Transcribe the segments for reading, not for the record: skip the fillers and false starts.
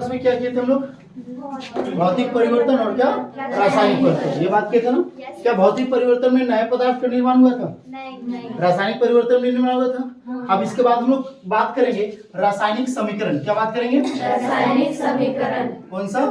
Class में क्या किए थे हम लोग? भौतिक परिवर्तन और क्या रासायनिक परिवर्तन, ये बात किए थे ना। क्या भौतिक परिवर्तन में नए पदार्थ का निर्माण हुआ था? नहीं। रासायनिक परिवर्तन में निर्माण हुआ था। अब इसके बाद हम लोग बात करेंगे रासायनिक समीकरण। क्या बात करेंगे? रासायनिक समीकरण। कौन सा?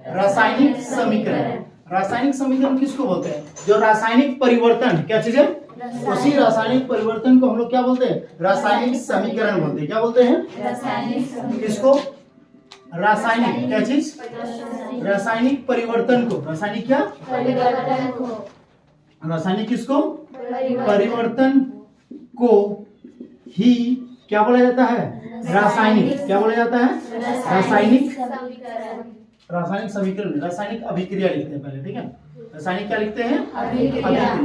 रासायनिक समीकरण। रासायनिक समीकरण किसको बोलते हैं? जो रासायनिक परिवर्तन, क्या चीज है? उसी रासायनिक परिवर्तन को हम लोग क्या बोलते हैं? रासायनिक समीकरण बोलते हैं। क्या बोलते हैं? रासायनिक समीकरण। किसको? रासायनिक क्या चीज? रासायनिक परिवर्तन को। रासायनिक क्या? परिवर्तन को। रासायनिक किसको? परिवर्तन को ही क्या बोला जाता है? रासायनिक। क्या बोला जाता है? रासायनिक समीकरण। रासायनिक समीकरण। रासायनिक अभिक्रिया लिखते हैं पहले, ठीक है? रासायनिक क्या लिखते हैं? अभिक्रिया।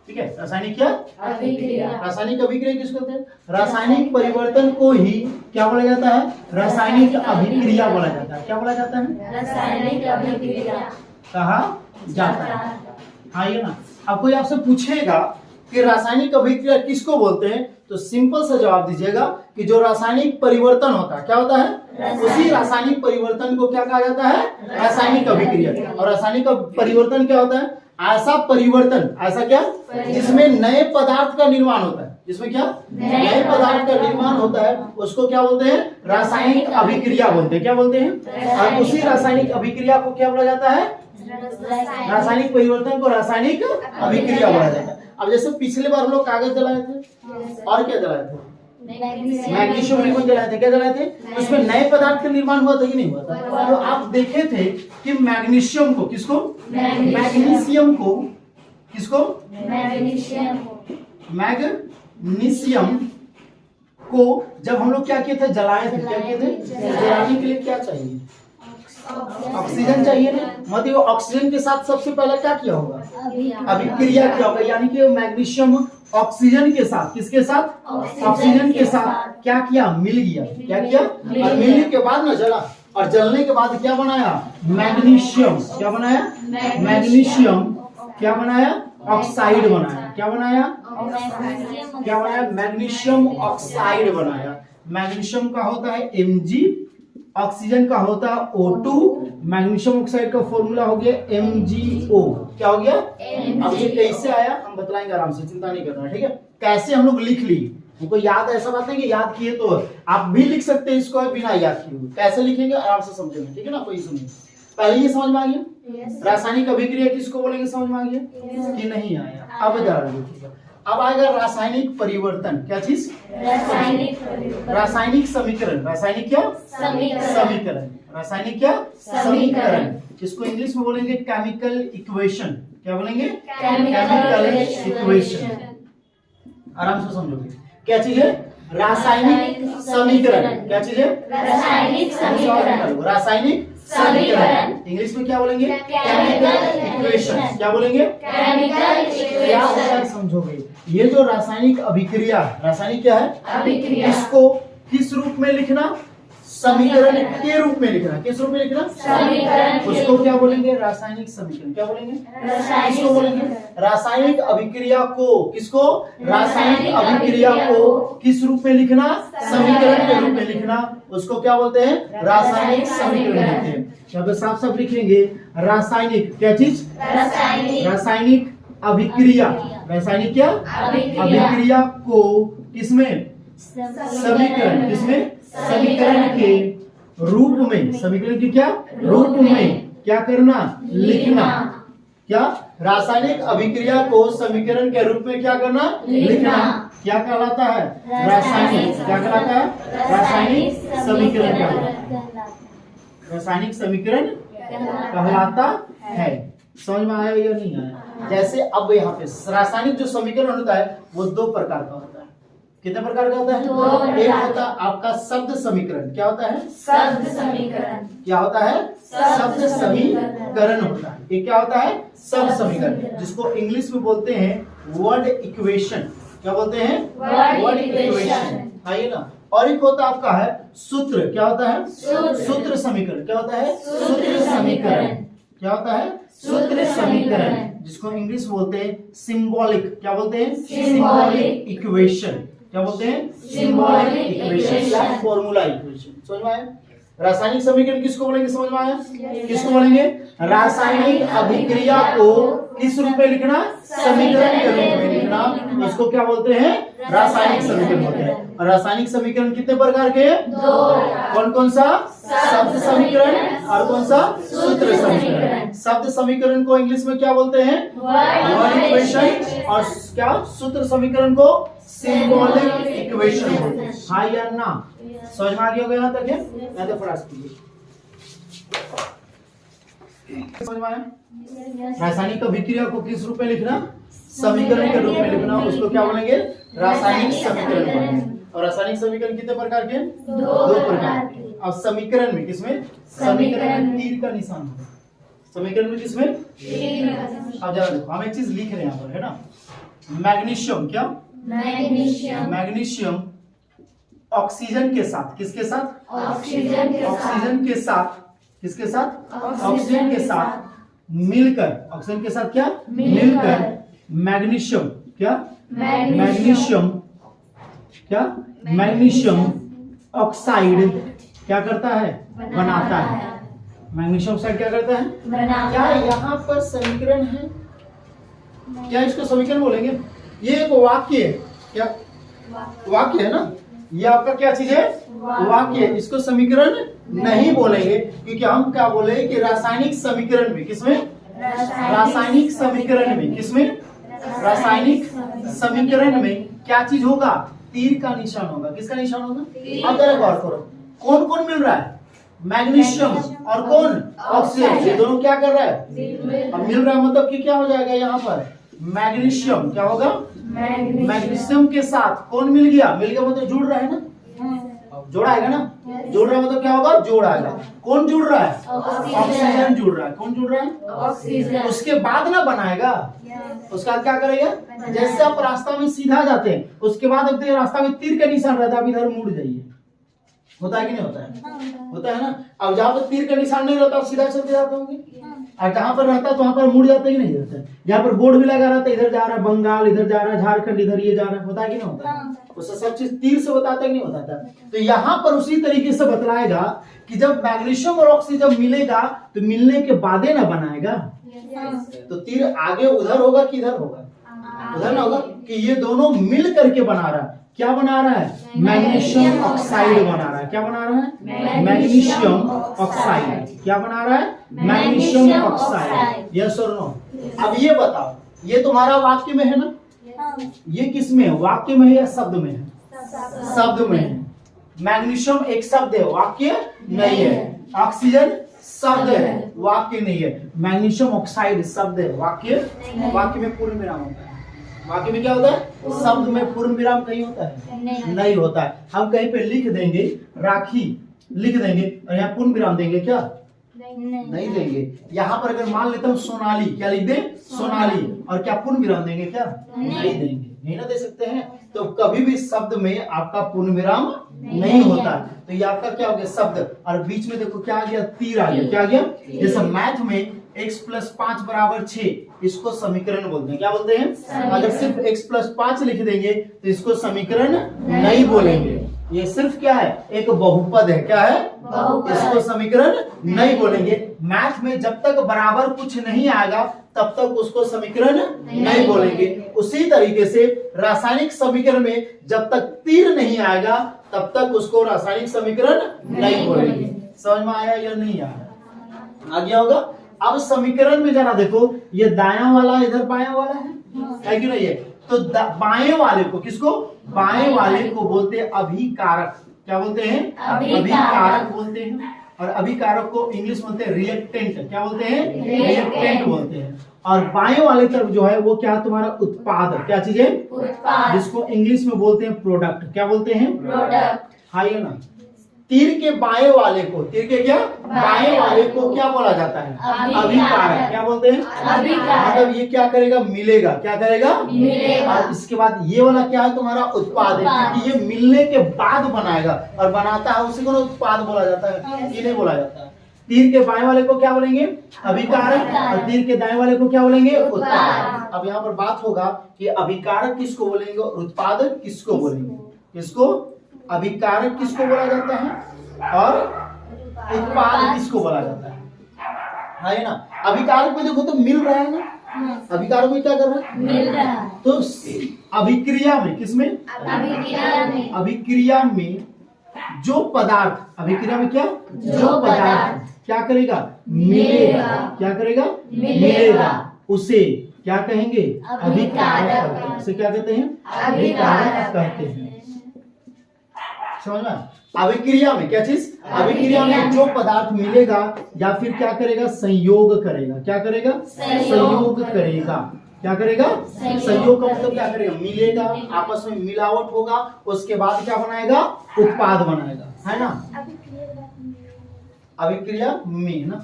ठीक है, रासायनिक क्या? अभिक्रिया। रासायनिक अभिक्रिया किसको कहते हैं? रासायनिक परिवर्तन को ही क्या बोला जाता है? रासायनिक अभिक्रिया बोला जाता है। क्या बोला जाता है? रासायनिक अभिक्रिया कहा जाता है। हाँ, ये ना। अब कोई आपसे पूछेगा कि रासायनिक अभिक्रिया किसको बोलते हैं, तो सिंपल सा जवाब दीजिएगा कि जो रासायनिक परिवर्तन होता है, क्या होता है? उसी रासायनिक परिवर्तन को क्या कहा जाता है? रासायनिक अभिक्रिया। और रासायनिक परिवर्तन क्या होता है? ऐसा परिवर्तन, ऐसा क्या? जिसमें नए पदार्थ का निर्माण होता है। जिसमें क्या? नए पदार्थ का निर्माण होता है, उसको क्या बोलते हैं? रासायनिक अभिक्रिया बोलते हैं। क्या बोलते हैं? और उसी रासायनिक अभिक्रिया को क्या बोला जाता है? रासायनिक परिवर्तन को रासायनिक अभिक्रिया बोला जाता है। अब जैसे पिछले बार हम लोग कागज जलाए थे और क्या जलाए थे? मैग्नीशियम लिक्विड जलाए थे। क्या जलाए थे? उसमें नए पदार्थ का निर्माण हुआ था कि नहीं हुआ था? तो आप देखे थे कि मैग्नीशियम को किसको? मैग्नीशियम को किसको? मैग्नीशियम को जब हम लोग क्या किए थे? जलाए थे। क्या किए थे? जलाने के लिए क्या चाहिए? ऑक्सीजन चाहिए ना। मतलब ऑक्सीजन के साथ सबसे पहले क्या किया होगा? अभिक्रिया किया होगा। यानी कि मैग्नीशियम ऑक्सीजन के साथ, किसके साथ? ऑक्सीजन के साथ क्या किया? मिल गया। क्या किया? और मिलने के बाद ना जला, और जलने के बाद क्या बनाया? मैग्नीशियम। क्या बनाया? मैग्नीशियम क्या बनाया? ऑक्साइड बनाया। क्या बनाया? क्या बनाया? मैग्नीशियम ऑक्साइड बनाया। मैग्नीशियम का होता है Mg, ऑक्सीजन का होता है O2। मैग्नीशियम ऑक्साइड का फॉर्मूला हो गया MgO। क्या हो गया? अब ये कैसे आया हम बतलाएंगे आराम से, चिंता नहीं करना, ठीक है? कैसे हम लोग लिख लिए, हमको याद, ऐसा बात नहीं कि याद किए तो आप भी लिख सकते हैं इसको बिना याद किए हुए। कैसे लिखेंगे आराम से समझेंगे, ठीक है ना? कोई इशू नहीं। पहले ये समझ में आ गया? रासायनिक अभिक्रिया किसको बोलेंगे? समझ में आ गया कि नहीं आया? अब जरा देखिएगा। अब आएगा रासायनिक परिवर्तन। क्या चीज? रासायनिक समीकरण। रासायनिक क्या? समीकरण। रासायनिक क्या? समीकरण। इसको इंग्लिश में बोलेंगे केमिकल इक्वेशन। क्या बोलेंगे? Chemical equation. आराम से समझोगे। क्या चीज है? रासायनिक समीकरण। क्या चीज है? रासायनिक समीकरण। रासायनिक समीकरण। इंग्लिश में क्या बोलेंगे? Chemical equation. क्या बोलेंगे? Chemical equation. क्या होता है समझोगे? ये जो रासायनिक अभिक्रिया, रासायनिक क्या है? अभिक्रिया। इसको किस रूप में लिखना? समीकरण के रूप में लिखना। किस रूप में लिखना? समीकरण। उसको क्या बोलेंगे? रासायनिक समीकरण। क्या बोलेंगे? किसको बोलेंगे? रासायनिक अभिक्रिया को। किसको? रासायनिक अभिक्रिया को किस रूप में लिखना? समीकरण के रूप में लिखना। उसको क्या बोलते हैं? रासायनिक समीकरण कहते हैं। यहाँ पे साफ साफ लिखेंगे रासायनिक क्या चीज? रासायनिक अभिक्रिया। रासायनिक क्या? अभिक्रिया को किसमें? समीकरण। किसमें? समीकरण के रूप में। समीकरण के क्या रूप में क्या करना? लिखना। क्या? रासायनिक अभिक्रिया को समीकरण के रूप में क्या करना? लिखना। क्या कहलाता है? रासायनिक। क्या कहलाता है? रासायनिक समीकरण कहलाता है। रासायनिक समीकरण कहलाता है। समझ में आया या नहीं आया? जैसे अब यहाँ पे रासायनिक जो समीकरण होता है वो दो प्रकार का होता है। कितने प्रकार का होता है? एक होता है आपका शब्द समीकरण। क्या होता है? शब्द समीकरण। क्या होता है? शब्द समीकरण होता है। ये क्या होता है? शब्द समीकरण, जिसको इंग्लिश में बोलते हैं वर्ड इक्वेशन। क्या बोलते हैं? Word equation. आइए ना। और एक होता आपका है सूत्र। क्या होता है? सूत्र समीकरण। क्या होता है? सूत्र समीकरण। क्या होता है? सूत्र समीकरण, जिसको इंग्लिश बोलते हैं सिंबॉलिक। क्या बोलते हैं? Symbolic equation. क्या बोलते हैं? सिंबॉलिक इक्वेशन या फॉर्मूला इक्वेशन। समझ में आया? रासायनिक समीकरण किसको बोलेंगे, समझ में आया? किसको बोलेंगे? रासायनिक अभिक्रिया को किस रूप में लिखना? समीकरण के रूप में लिखना। इसको क्या बोलते हैं? रासायनिक समीकरण बोलते हैं। और रासायनिक समीकरण कितने प्रकार के हैं? दो। कौन कौन सा? शब्द समीकरण और कौन सा? सूत्र समीकरण। शब्द समीकरण को इंग्लिश में क्या बोलते हैं? Word equation. और क्या? सूत्र समीकरण को सिंबॉलिक इक्वेशन बोलते हैं। हाँ या ना? समझ में आ गया होगा यहाँ तक है? मैं तो फटास कीजिए। समझ में आया? रासायनिक अभिक्रिया को किस रूप में लिखना? समीकरण के रूप में लिखना। उसको क्या बोलेंगे? रासायनिक समीकरण बोलेंगे। और रासायनिक समीकरण कितने प्रकार के? दो प्रकार के। अब समीकरण में किसमें? समीकरण में तीर का निशान होगा। समीकरण में किसमें? अब जरा देखो, हम एक चीज लिख रहे हैं यहाँ पर, है ना? मैग्नीशियम। क्या? मैग्नीशियम। मैग्नीशियम ऑक्सीजन के साथ, किसके साथ? ऑक्सीजन के साथ। ऑक्सीजन के साथ, किसके साथ? ऑक्सीजन के साथ मिलकर, ऑक्सीजन के साथ क्या? मिलकर मैग्नीशियम, क्या? मैग्नीशियम, क्या? मैग्नीशियम ऑक्साइड क्या करता है? बनाता है। मैग्नीशियम ऑक्साइड क्या करता है? क्या यहाँ पर समीकरण है? क्या इसको समीकरण बोलेंगे? ये एक वाक्य है। क्या वाक्य है ना? ये आपका क्या चीज है? वाक्य। इसको समीकरण नहीं बोलेंगे, क्योंकि हम क्या बोले कि रासायनिक समीकरण में, किसमें? रासायनिक समीकरण में, किसमें? रासायनिक समीकरण में क्या चीज होगा? तीर का निशान होगा। किसका निशान होगा? अब जरा गौर करो, कौन कौन मिल रहा है? मैग्नीशियम और कौन? ऑक्सीजन। ये दोनों क्या कर रहा है? अब मिल रहा है मतलब कि क्या हो जाएगा यहाँ पर? मैग्नीशियम क्या होगा? मैग्नीशियम के साथ कौन मिल गया? मिल गया मतलब जुड़ रहा है ना? जोड़ा आएगा ना? जुड़ रहा है मतलब क्या होगा? जोड़ आएगा। कौन जुड़ रहा है? ऑक्सीजन जुड़ रहा है। कौन जुड़ रहा है? ऑक्सीजन। उसके बाद ना बनाएगा। उसके बाद क्या करेगा? जैसे आप रास्ता में सीधा जाते हैं, उसके बाद अब रास्ता में तीर का निशान रहता है, आप इधर मुड़ जाइए। होता है कि नहीं होता है? होता है ना? अब जहाँ पर तीर का निशान नहीं रहता, आप सीधा चलते जाते होंगे। और जहाँ पर रहता है तो वहां पर मुड़ जाते ही नहीं रहता है। यहाँ पर बोर्ड भी लगा रहता है, इधर जा रहा है बंगाल, इधर जा रहा है झारखंड, इधर ये जा रहा है। होता है कि नहीं होता है? उससे सब चीज तीर से बताता है कि नहीं बताता? तो यहाँ पर उसी तरीके से बतलाएगा कि जब मैग्नीशियम और ऑक्सीजन मिलेगा तो मिलने के बाद ना बनाएगा। तो तीर आगे उधर होगा कि इधर होगा? उधर ना होगा, कि ये दोनों मिल करके बना रहा है। क्या बना रहा है? मैग्नीशियम ऑक्साइड बना रहा है। क्या बना रहा है? Magnesium oxide. क्या बना रहा है? Magnesium oxide. यस और नो? अब ये बताओ, ये तुम्हारा वाक्य में है ना? ये किस में है? वाक्य में है या शब्द में है? शब्द में है। मैग्नीशियम एक शब्द है, वाक्य नहीं है। ऑक्सीजन शब्द है, वाक्य नहीं है। मैग्नीशियम ऑक्साइड शब्द है, वाक्य में पूर्ण विराम होता है। वाक्य में क्या होता है? शब्द में पूर्ण विराम कहीं होता है? नहीं होता है। हम कहीं पे लिख देंगे राखी, लिख देंगे और यहाँ पूर्ण विराम देंगे क्या? नहीं देंगे। यहाँ पर अगर मान लेता हूँ सोनाली, क्या लिख दे? सोनाली। और क्या पूर्ण विराम देंगे क्या? नहीं देंगे। नहीं ना दे सकते हैं। तो कभी भी शब्द में आपका पूर्ण विराम नहीं होता। तो ये आपका क्या हो गया? शब्द। और बीच में देखो क्या आ गया? तीर आ गया। क्या आ गया? जैसे मैथ में x + 5 = 6, इसको समीकरण बोलते हैं। क्या बोलते हैं? अगर सिर्फ x + 5 लिख देंगे तो इसको समीकरण नहीं बोलेंगे। ये सिर्फ क्या है? एक बहुपद है। क्या है? इसको समीकरण नहीं बोलेंगे। मैथ में जब तक बराबर कुछ नहीं आएगा तब तक उसको समीकरण नहीं बोलेंगे। उसी तरीके से रासायनिक समीकरण में जब तक तीर नहीं आएगा तब तक उसको रासायनिक समीकरण नहीं बोलेंगे। समझ में आया या नहीं आया? आ गया होगा? अब समीकरण में जरा देखो, ये दायां वाला इधर बायां वाला है कि नहीं है? तो बाएं वाले को, किसको? बाएं वाले को बोलते हैं अभिकारक। क्या बोलते हैं? अभिकारक बोलते हैं। और अभिकारक को इंग्लिश बोलते हैं रिएक्टेंट। क्या बोलते हैं? रिएक्टेंट बोलते हैं। और बाएं वाले तरफ जो है वो क्या? तुम्हारा उत्पाद। क्या चीज है? उत्पाद। जिसको इंग्लिश में बोलते हैं प्रोडक्ट। क्या बोलते हैं? प्रोडक्ट। हाँ ये ना? तीर के बाएं वाले को, तीर के क्या? बाएं वाले को क्या बोला जाता है? अभिकारक। क्या बोलते हैं? अभिकारक। मतलब ये क्या करेगा? मिलेगा। क्या करेगा? मिलेगा। और इसके बाद ये वाला क्या है? तुम्हारा उत्पाद है, क्योंकि ये मिलने के बाद बनाएगा और बनाता है, उसी को उत्पाद बोला जाता है। ये नहीं बोला जाता है। तीर के बाएं वाले को क्या बोलेंगे? अभिकारक। और तीर के दाएं वाले को क्या बोलेंगे? उत्पाद। अब यहाँ पर बात होगा कि अभिकारक किसको बोलेंगे और उत्पादक किसको बोलेंगे? किसको? अभिकारक किसको बोला जाता है और उत्पाद किसको बोला जाता है ना। अभिकारक में देखो तो मिल रहा है ना, अभिकारक में क्या कर रहा है, मिल रहा है। तो अभिक्रिया में, किसमें, अभिक्रिया में, अभिक्रिया में जो पदार्थ, अभिक्रिया में क्या, जो पदार्थ क्या करेगा, मिलेगा, क्या करेगा, मिलेगा, उसे क्या कहेंगे, अभिकारक कहते हैं। उसे क्या कहते हैं, अभिकारक कहते हैं। समझ में, अभिक्रिया में क्या चीज, अभिक्रिया में जो पदार्थ मिलेगा या फिर क्या करेगा, संयोग करेगा, क्या करेगा, संयोग करेगा, क्या करेगा, संयोग का मतलब क्या करेगा, मिलेगा, आपस में मिलावट होगा, उसके बाद क्या बनाएगा, उत्पाद बनाएगा, है ना। अभिक्रिया में ना,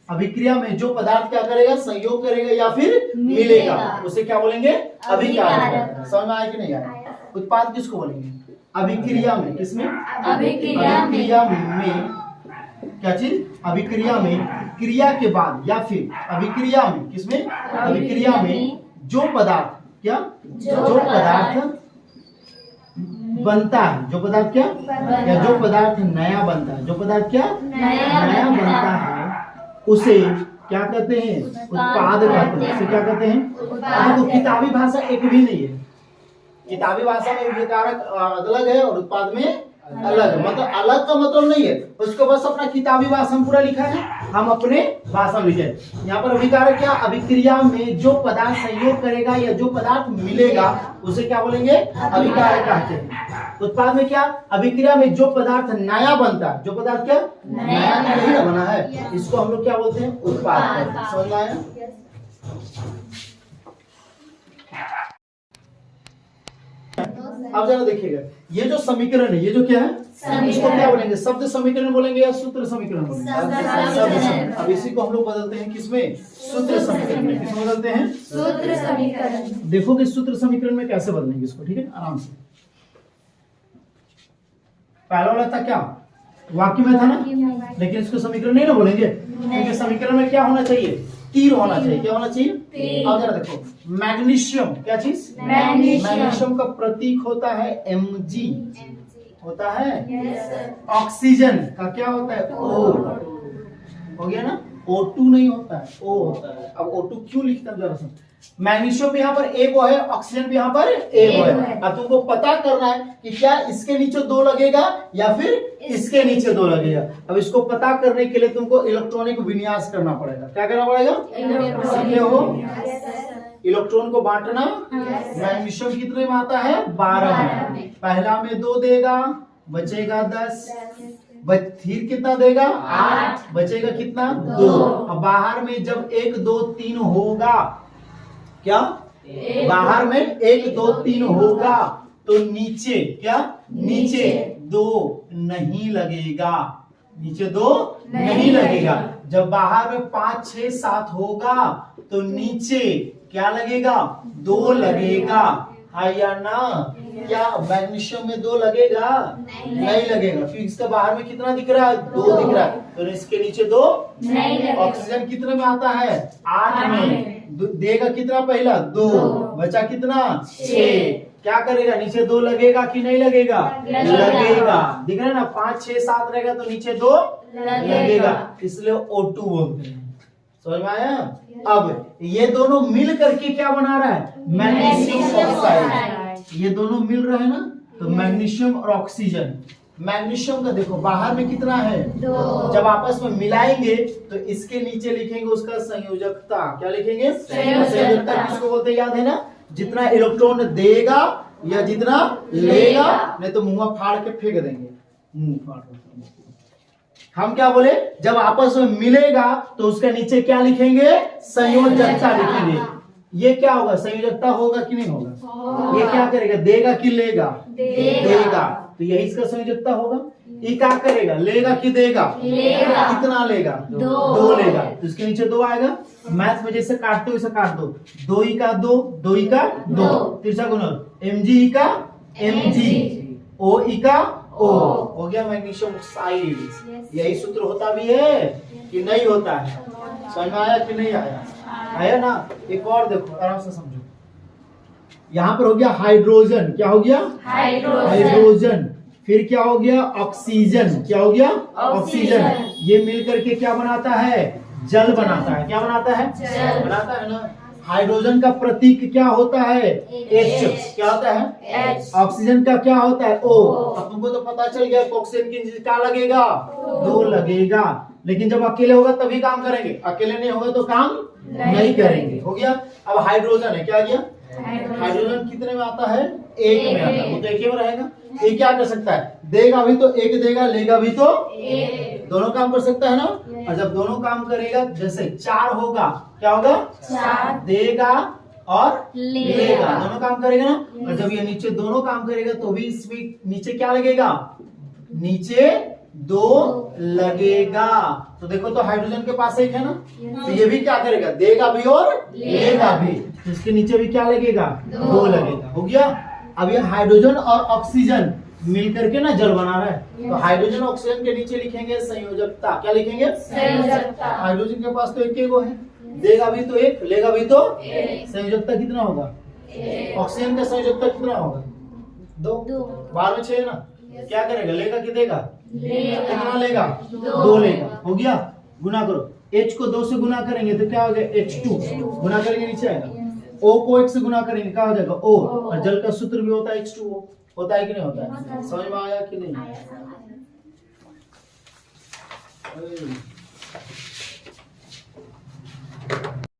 अभिक्रिया में जो पदार्थ क्या करेगा, संयोग करेगा या फिर मिलेगा, उसे क्या बोलेंगे, अभिकारक। समझ में आया कि नहीं आया। उत्पाद किसको बोलेंगे, अभिक्रिया में, किसमें, अभिक्रिया में क्या चीज, अभिक्रिया में क्रिया के बाद या फिर अभिक्रिया में, किसमें, अभिक्रिया में जो पदार्थ क्या, जो पदार्थ बनता है, जो पदार्थ क्या, या जो पदार्थ नया बनता है, जो पदार्थ क्या, नया बनता है, उसे क्या कहते हैं, उत्पाद कहते हैं। उसे क्या कहते हैं, देखो किताबी भाषा एक भी नहीं है, किताबी भाषा में अभिकारक अलग है और उत्पाद में अलग है, मतलब अलग का मतलब नहीं है, उसको बस अपना किताबी भाषा में पूरा लिखा है, हम अपने भाषा में लिखे। यहाँ पर अभिकारक क्या, अभिक्रिया में जो पदार्थ संयोग करेगा या जो पदार्थ मिलेगा उसे क्या बोलेंगे, अभिकारक कहते हैं। उत्पाद में क्या, अभिक्रिया में जो पदार्थ नया बनता है, जो पदार्थ क्या, नया नहीं बना है, इसको हम लोग क्या बोलते हैं, उत्पाद। समझ में आया। अब जरा देखिएगा, ये जो समीकरण है, ये जो क्या है, इसको क्या बोलेंगे, शब्द समीकरण बोलेंगे या सूत्र समीकरण बोलेंगे, शब्द समीकरण। अब इसी को हम लोग बदलते हैं किसमें, सूत्र समीकरण में। किसमें बदलते हैं, सूत्र समीकरण। देखो कि सूत्र समीकरण में कैसे बदलेंगे इसको, ठीक है, आराम से। पहला वाला था क्या, वाक्य में था ना, लेकिन इसको समीकरण नहीं ना बोलेंगे, क्योंकि समीकरण में क्या होना चाहिए, तीर होना चाहिए। क्या होना चाहिए, अब जरा देखो, मैग्नीशियम क्या चीज, मैग्नीशियम का प्रतीक होता है Mg, होता है। ऑक्सीजन का क्या होता है, O, हो गया ना, O2 नहीं होता है, O होता है। अब O2 क्यों लिखता है, जरा सुन, मैग्नीशियम भी यहाँ पर एक है, ऑक्सीजन भी यहाँ पर एक है। अब तुमको पता करना है कि क्या इसके नीचे दो लगेगा या फिर इसके नीचे दो लगेगा। अब इसको पता करने के लिए तुमको इलेक्ट्रॉनिक विन्यास करना पड़ेगा। क्या करना पड़ेगा, सीखे हो, इलेक्ट्रॉन को बांटना। मैग्नीशियम कितने में आता है, 12 में। पहला में 2 देगा, बचेगा 10, फिर कितना देगा, 8, बचेगा कितना, 2। अब बाहर में जब 1 2 3 होगा, क्या, बाहर में 1 2 3 होगा तो नीचे क्या, नीचे 2 नहीं लगेगा, नीचे 2 नहीं लगेगा। जब बाहर में 5 6 7 होगा तो नीचे क्या लगेगा, 2 लगेगा, है या ना। क्या मैग्नीशियम में 2 लगेगा, नहीं लगेगा, क्योंकि इसका बाहर में कितना दिख रहा है, 2 दिख रहा है, तो इसके नीचे 2 नहीं। ऑक्सीजन कितने में आता है, 8 में, देगा कितना, पहला 2, बचा कितना, 6। क्या करेगा, नीचे 2 लगेगा कि नहीं लगेगा, लगेगा। दिख रहा है ना, 5 6 7 रहेगा तो नीचे 2 लगेगा, इसलिए O2 बोलते हैं। समझ में आया। अब ये दोनों मिल करके क्या बना रहा है, मैग्नीशियम ऑक्साइड। ये दोनों मिल रहे हैं ना, तो मैग्नीशियम और ऑक्सीजन। मैग्नीशियम का देखो बाहर में कितना है, 2। जब आपस में मिलाएंगे तो इसके नीचे लिखेंगे उसका संयोजकता। क्या लिखेंगे, संयोजकता। किसको बोलते हैं, याद है ना, जितना इलेक्ट्रॉन देगा या जितना लेगा, नहीं तो मुंह फाड़ के फेंक देंगे, मुंह फाड़ के। हम क्या बोले, जब आपस में मिलेगा तो उसके नीचे क्या लिखेंगे, संयोजकता लिखेंगे। ये क्या होगा, संयोजकता होगा कि नहीं होगा, ये क्या करेगा, देगा कि लेगा, देगा, तो यही इसका संयोजकता होगा। ये क्या करेगा, लेगा कि देगा, कितना लेगा, 2 लेगा, तो इसके नीचे 2 आएगा। मैथ में जैसे काटते हो वैसे काट दो, 2 ई का 2, 2 ई का 2, तिरछा गुणन, Mg ई का Mg, O ई का O, हो गया मैग्नीशियम ऑक्साइड। यही सूत्र होता भी है कि नहीं होता है, समझ में आया कि नहीं आया, आया ना। एक और देखो, आराम से समझो, यहाँ पर हो गया हाइड्रोजन। क्या हो गया, हाइड्रोजन। फिर क्या हो गया, ऑक्सीजन। क्या हो गया, ऑक्सीजन। ये मिलकर के क्या बनाता है, जल बनाता है। क्या बनाता है, जल बनाता है ना। हाइड्रोजन का प्रतीक क्या होता है, H। क्या होता है, H। ऑक्सीजन का क्या होता है, O। O। अब तुमको तो पता चल गया ऑक्सीजन की क्या लगेगा, 2 लगेगा। लेकिन जब अकेले होगा तभी काम करेंगे, अकेले नहीं होगा तो काम नहीं करेंगे। हो गया। अब हाइड्रोजन है, क्या गया, हाइड्रोजन कितने में आता है, 1 में आता है। वो तो 1 में रहेगा। ये क्या कर सकता है, देगा भी तो 1 देगा, लेगा भी तो 1, दोनों काम कर सकता है ना। और जब दोनों काम करेगा, जैसे 4 होगा, क्या होगा, 4 देगा और लेगा। लेगा, दोनों काम करेगा ना। और जब ये नीचे दोनों काम करेगा तो भी इसमें नीचे क्या लगेगा, नीचे 2 लगेगा। तो देखो तो हाइड्रोजन के पास 1 है ना, तो ये भी क्या करेगा, देगा भी और लेगा भी। तो इसके नीचे भी क्या लगेगा, 2 लगेगा। हो गया। अब ये हाइड्रोजन और ऑक्सीजन मिलकर के ना जल बना रहा है। तो हाइड्रोजन ऑक्सीजन के नीचे लिखेंगे संयोजकता। क्या लिखेंगे, संयोजकता। हाइड्रोजन के पास तो 1 वो है, देगा भी तो 1, लेगा भी तो 1। संयोजकता कितना होगा, ऑक्सीजन का संयोजकता कितना होगा, 2। 12 में 6 है ना। क्या करेगा, लेगा कि देगा, कितना लेगा, 2 लेगा। हो गया। गुना करो, H को 2 से गुना करेंगे तो क्या हो गया, H2। गुना करेंगे नीचे आएगा। O को 1 से गुना करेंगे क्या हो जाएगा, O। और जल का सूत्र भी होता है H2O। होता है कि नहीं होता है, समझ में आया कि नहीं। अरे।